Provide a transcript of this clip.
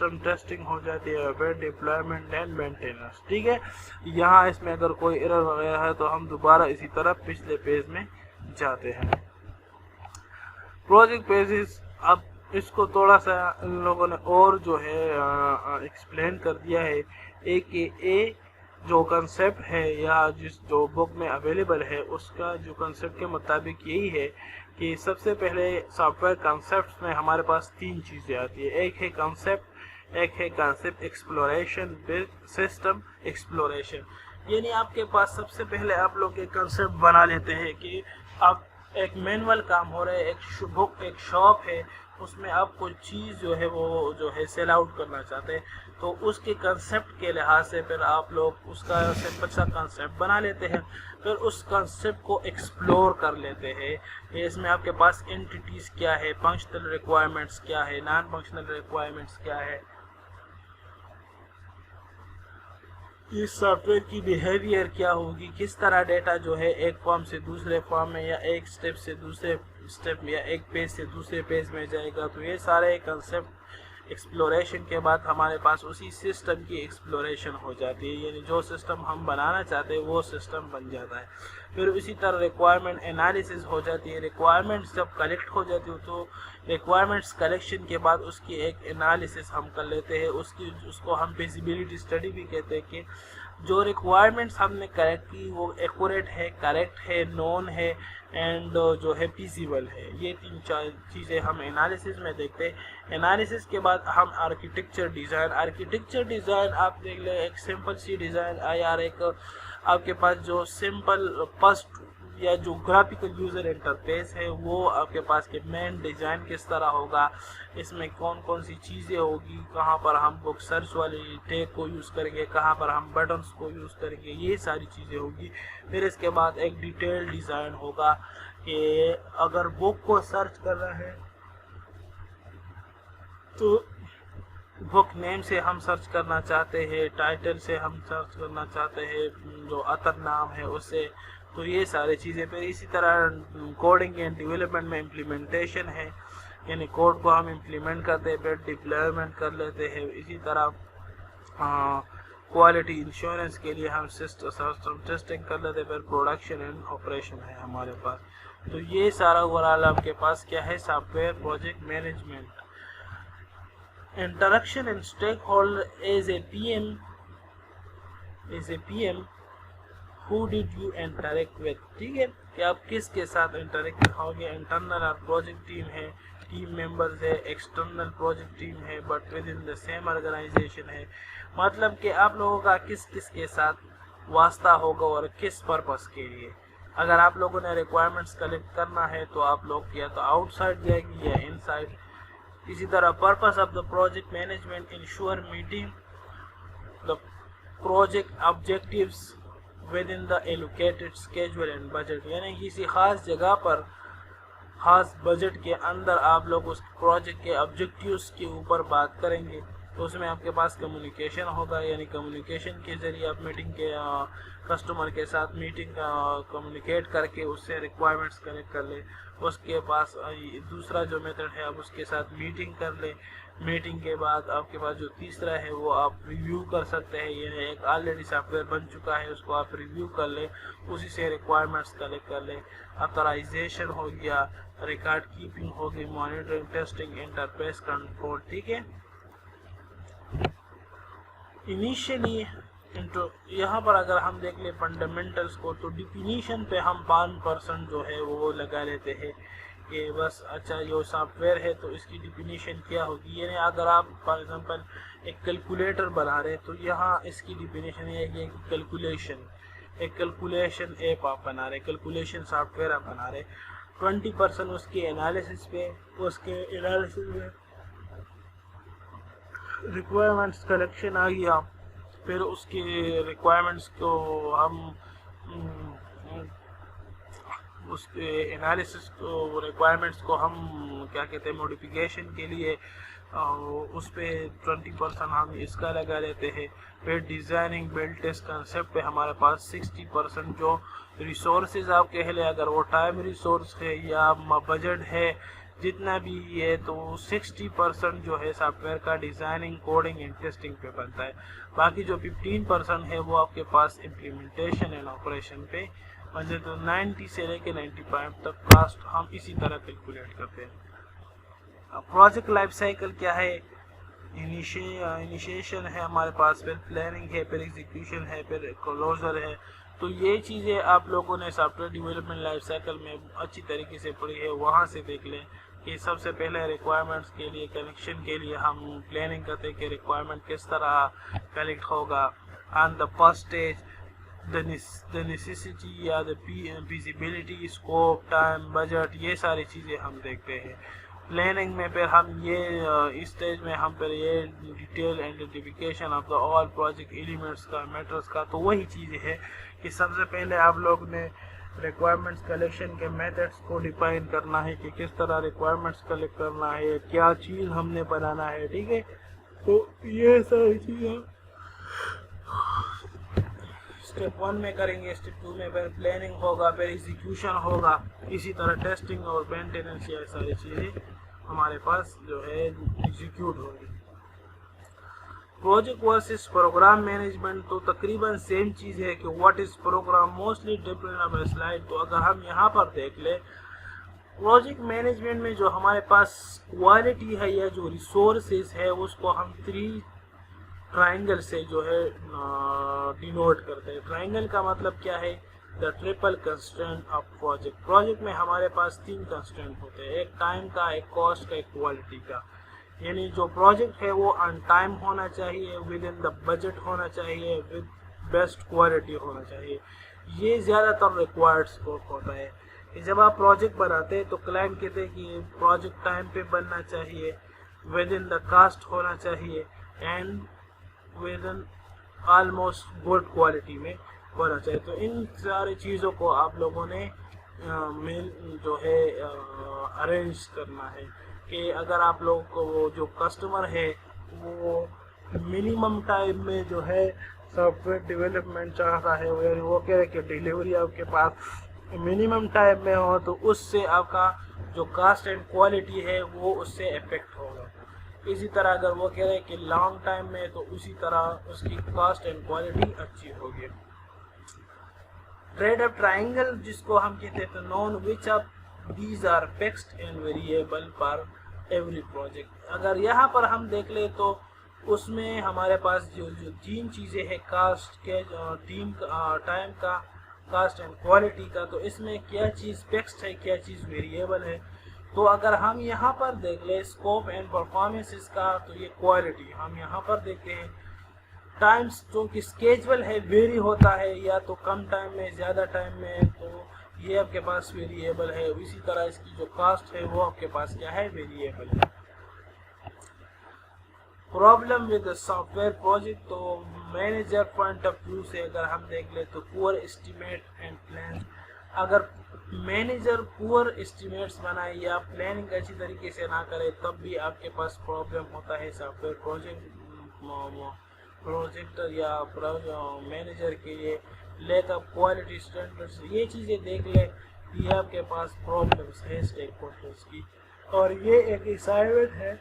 System testing ہو جاتی ہے، پھر ڈپلائمنٹ اینڈ مینٹیننس. ٹھیک ہے، یہاں اس میں اگر کوئی ایرر وغیرہ ہے تو ہم دوبارہ اسی طرح پچھلے پیج میں جاتے ہیں. پروجیکٹ پیجز، اب اس کو تھوڑا سا ان لوگوں نے اور جو ہے ایکسپلین کر دیا ہے. اے جو کنسیپٹ ہے یا جو بک میں اویلیبل ہے اس کا جو کنسیپٹ کے مطابق یہی ہے کہ سب سے پہلے سافٹ ویئر کنسیپٹس میں ہمارے پاس 3 چیزیں آتی ہیں. ایک ہے کنسیپٹ ایکسپلوریشن، سسٹم ایکسپلوریشن. یعنی آپ کے پاس سب سے پہلے آپ لوگ ایک کنسیپٹ بنا لیتے ہیں کہ آپ ایک مینول کام ہو رہا ہے، ایک شاپ ہے، اس میں آپ کوئی چیز جو ہے وہ جو ہے سیل آؤٹ کرنا چاہتے ہیں، تو اس کے کنسیپٹ کے لحاظ سے پھر آپ لوگ اس کا سمپل سا کنسیپٹ بنا لیتے ہیں، پھر اس کنسیپٹ کو ایکسپلور کر لیتے ہیں. اس میں آپ کے پاس اینٹیٹیز کیا ہے، فنکشنل ریکوائرمنٹس کیا ہے، نان فنکشنل ریکوائرمنٹس کیا ہے، اس سافٹ ویئر کی بیہیویئر کیا ہوگی، کس طرح ڈیٹا جو ہے ایک فارم سے دوسرے فارم میں یا ایک سٹیپ سے دوسرے سٹیپ یا ایک پیج سے دوسرے پیج میں جائے گا. تو یہ سارے کنسیپٹ ایکسپلوریشن کے بعد ہمارے پاس اسی سسٹم کی ایکسپلوریشن ہو جاتی ہے، یعنی جو سسٹم ہم بنانا چاہتے ہیں وہ سسٹم بن جاتا ہے. پھر اسی طرح ریکوائرمنٹ انالیسز ہو جاتی ہے. ریکوائرمنٹس جب کلیکٹ ہو جاتی ہے تو ریکوائرمنٹس کلیکشن کے بعد اس کی ایک انالیسز ہم کر لیتے ہیں. اس کو ہم فیزیبلٹی اسٹڈی بھی کہتے ہیں کہ جو ریکوائرمنٹس ہم نے کریکٹ کی وہ ایکوریٹ ہے، کریکٹ ہے، نون ہے اینڈ جو ہے فیزیبل ہے. یہ 3 چیزیں ہم انالیسز میں دیکھتے ہیں. انالیسز کے بعد ہم آرکیٹیکچر ڈیزائن آپ دیکھ لیں. ایک سمپل سی ڈیزائن یار ایک آپ کے پاس جو سمپل فرسٹ یا جو گرافیکل یوزر انٹرفیس ہے وہ آپ کے پاس کہ مین ڈیزائن کس طرح ہوگا، اس میں کون کون سی چیزیں ہوگی، کہاں پر ہم بک سرچ والی ٹیگ کو یوز کریں گے، کہاں پر ہم بٹنز کو یوز کریں گے، یہ ساری چیزیں ہوگی. پھر اس کے بعد ایک ڈیٹیل ڈیزائن ہوگا کہ اگر بک کو سرچ کرنا ہے تو بک نیم سے ہم سرچ کرنا چاہتے ہیں، ٹائٹل سے ہم سرچ کرنا چاہتے ہیں، جو اتر نام ہے اس سے. تو یہ ساری چیزیں. پھر اسی طرح کوڈنگ اینڈ ڈیولپمنٹ میں امپلیمنٹیشن ہے، یعنی کوڈ کو ہم امپلیمنٹ کرتے ہیں، پھر ڈپلائمنٹ کر لیتے ہیں. اسی طرح کوالٹی انشورنس کے لیے ہم سسٹم ٹیسٹنگ کر لیتے ہیں، پھر پروڈکشن اینڈ آپریشن ہے ہمارے پاس. تو یہ سارا اوورآل آپ کے پاس کیا ہے، soft where project management. Interaction and stakeholder as a PM who did you interact with. ٹھیک ہے کہ آپ کس کے ساتھ انٹریکٹ ہوگے. انٹرنل اور پروجیکٹ ٹیم ہے، ٹیم ممبرز ہے، ایکسٹرنل پروجیکٹ ٹیم ہے but with in the same organisation ہے. مطلب کہ آپ لوگوں کا کس کس کے ساتھ واسطہ ہوگا اور کس پرپس کے لیے. اگر آپ لوگوں نے ریکوائرمنٹس کلیکٹ کرنا ہے تو آپ لوگ یا تو آؤٹ سائڈ جائیں گے یا ان سائڈ. اسی طرح purpose of the project management ensure meeting the project objectives with in the allocated schedule and budget. یعنی کسی خاص جگہ پر خاص بجٹ کے اندر آپ لوگ اس پروجیکٹ کے آبجیکٹیوز کے اوپر بات کریں گے. تو اس میں آپ کے پاس کمیونیکیشن ہوگا، یعنی کمیونیکیشن کے ذریعے آپ میٹنگ کے کسٹمر کے ساتھ میٹنگ کمیونیکیٹ کر کے اس سے ریکوائرمنٹس کلیکٹ کر لیں. اس کے پاس دوسرا جو میتھڈ ہے آپ اس کے ساتھ میٹنگ کر لیں. میٹنگ کے بعد آپ کے پاس جو تیسرا ہے وہ آپ ریویو کر سکتے ہیں، یعنی ایک آلریڈی سافٹ ویئر بن چکا ہے اس کو آپ ریویو کر لیں، اسی سے ریکوائرمنٹس کلیکٹ کر لیں. آتھرائزیشن ہو گیا، ریکارڈ کیپنگ ہوگی، مانیٹرنگ، ٹیسٹنگ، انٹرفیس کنٹرول. ٹھیک ہے. انیشلی یہاں پر اگر ہم دیکھ لیں فنڈامنٹلس کو تو ڈیفینیشن پہ ہم 5% جو ہے وہ لگا لیتے ہیں کہ بس اچھا یہ سافٹ ویئر ہے تو اس کی ڈیفینیشن کیا ہوگی. یعنی اگر آپ فار ایگزامپل ایک کیلکولیٹر بنا رہے تو یہاں اس کی ڈیفینیشن یہ ہے کہ ایک کیلکولیشن ایپ آپ بنا رہے، کیلکولیشن سافٹ ویئر آپ بنا رہے. 20% اس کے انالیسس پہ، اس کے انالیسس میں ریکوائرمنٹس کلیکشن آ گیا. پھر اس کے ریکوائرمنٹس کو ہم اس کے انالیسس کو ریکوائرمنٹس کو ہم کیا کہتے ہیں موڈیفیکیشن کے لیے اس پہ 20% ہم اس کا لگا لیتے ہیں. پھر ڈیزائننگ بلڈ ٹیسٹ کنسیپٹ پہ ہمارے پاس 60% جو ریسورسز آپ کہہ لیں، اگر وہ ٹائم ریسورس ہے یا بجٹ ہے جتنا بھی ہے تو 60% جو ہے سافٹ ویئر کا ڈیزائننگ، کوڈنگ اینڈ ٹیسٹنگ پہ بنتا ہے. باقی جو 15% ہے وہ آپ کے پاس امپلیمنٹیشن اینڈ آپریشن پہ بنتے. تو 90 سے لے کے 95 تک کاسٹ ہم اسی طرح کیلکولیٹ کرتے ہیں. پروجیکٹ لائف سائیکل کیا ہے؟ انیشیشن ہے ہمارے پاس، پھر پلاننگ ہے، پھر ایگزیکیوشن ہے، پھر کلوزر ہے. تو یہ چیزیں آپ لوگوں نے soft where development life cycle میں اچھی طریقے سے پڑھی ہے، وہاں سے دیکھ لیں کہ سب سے پہلے ریکوائرمنٹس کے لیے کنیکشن کے لیے ہم پلاننگ کرتے ہیں کہ ریکوائرمنٹ کس طرح کلیکٹ ہوگا. On the first stage the necessity یا the feasibility, scope, time, budget, یہ ساری چیزیں ہم دیکھتے ہیں. پلاننگ میں پھر ہم یہ اسٹیج میں ہم پھر یہ detail identification of the all project elements کا، میٹرز کا. تو وہی چیزیں ہے کہ سب سے پہلے آپ لوگ نے ریکوائرمنٹس کلیکشن کے میتھڈس کو ڈیفائن کرنا ہے کہ کس طرح ریکوائرمنٹس کلیکٹ کرنا ہے، کیا چیز ہم نے بنانا ہے. ٹھیک ہے، تو یہ ساری چیزیں اسٹیپ 1 میں کریں گے. اسٹیپ 2 میں پھر پلاننگ ہوگا، پھر ایگزیکیوشن ہوگا، اسی طرح ٹیسٹنگ اور مینٹیننس، یہ ساری چیزیں ہمارے پاس جو ہے ایگزیکیوٹ ہوگی. پروجیکٹ ورسز پروگرام مینجمنٹ تو تقریباً سیم چیز ہے کہ what is program mostly different of slide. تو اگر ہم یہاں پر دیکھ لیں پروجیکٹ مینجمنٹ میں جو ہمارے پاس کوالٹی ہے یا جو ریسورسز ہے اس کو ہم 3 ٹرائنگل سے جو ہے ڈینوٹ کرتے ہیں. ٹرائنگل کا مطلب کیا ہے؟ The triple constraint of project. Project میں ہمارے پاس 3 کنسٹرینٹ ہوتے ہیں، ایک ٹائم کا، ایک کاسٹ کا، ایک کوالٹی کا. یعنی جو پروجیکٹ ہے وہ آن ٹائم ہونا چاہیے، ود ان دا بجٹ ہونا چاہیے، ود بیسٹ کوالٹی ہونا چاہیے. یہ زیادہ تر ریکوائرڈ اسکوپ ہوتا ہے کہ جب آپ پروجیکٹ بناتے ہیں تو کلائنٹ کہتے ہیں کہ پروجیکٹ ٹائم پہ بننا چاہیے، ود ان دا کاسٹ ہونا چاہیے، and with in almost good quality میں ہونا چاہیے. تو ان ساری چیزوں کو آپ لوگوں نے جو ہے ارینج کرنا ہے کہ اگر آپ لوگوں کو وہ جو کسٹمر ہے وہ منیمم ٹائم میں جو ہے سافٹ ویئر ڈیولپمنٹ چاہتا ہے، وہ کہہ رہے کہ ڈیلیوری آپ کے پاس منیمم ٹائم میں ہو، تو اس سے آپ کا جو کاسٹ اینڈ کوالٹی ہے وہ اس سے افیکٹ ہوگا. اسی طرح اگر وہ کہہ رہے کہ لانگ ٹائم میں، تو اسی طرح اس کی کاسٹ اینڈ کوالٹی اچھی ہوگی. ٹریڈ اپ ٹرائنگل جس کو ہم کہتے ہیں، none which of these are fixed and variable for every project. اگر یہاں پر ہم دیکھ لیں تو اس میں ہمارے پاس جو 3 چیزیں ہیں، کاسٹ کے، ٹائم کا، کاسٹ اینڈ کوالٹی کا. تو اس میں کیا چیز فکسڈ ہے، کیا چیز ویریبل ہے. تو اگر ہم یہاں پر دیکھ لیں اسکوپ اینڈ پرفارمنس کا، تو یہ کوالٹی ہم یہاں پر دیکھتے ہیں. ٹائمز جو کہ اسکیجول ہے ویری ہوتا ہے، یا تو کم ٹائم میں، زیادہ ٹائم میں، تو یہ آپ کے پاس ویریبل ہے. اسی طرح اس کی جو کاسٹ ہے وہ آپ کے پاس کیا ہے، ویریبل ہے. Problem with soft where project, تو مینیجر پوائنٹ آف ویو سے اگر ہم دیکھ لیں تو پور اسٹیمیٹ اینڈ پلان. اگر مینیجر پور اسٹیمیٹس بنائے یا پلاننگ اچھی طریقے سے نہ کرے تب بھی آپ کے پاس پرابلم ہوتا ہے سافٹ ویئر پروجیکٹ یا مینیجر کے لیے. لیک آف کوالٹی اسٹینڈرڈس، یہ چیزیں دیکھ لیں، یہ آپ کے پاس پرابلمس ہے اسٹیک ہولڈرس کی. اور یہ ایک اسائنمنٹ ہے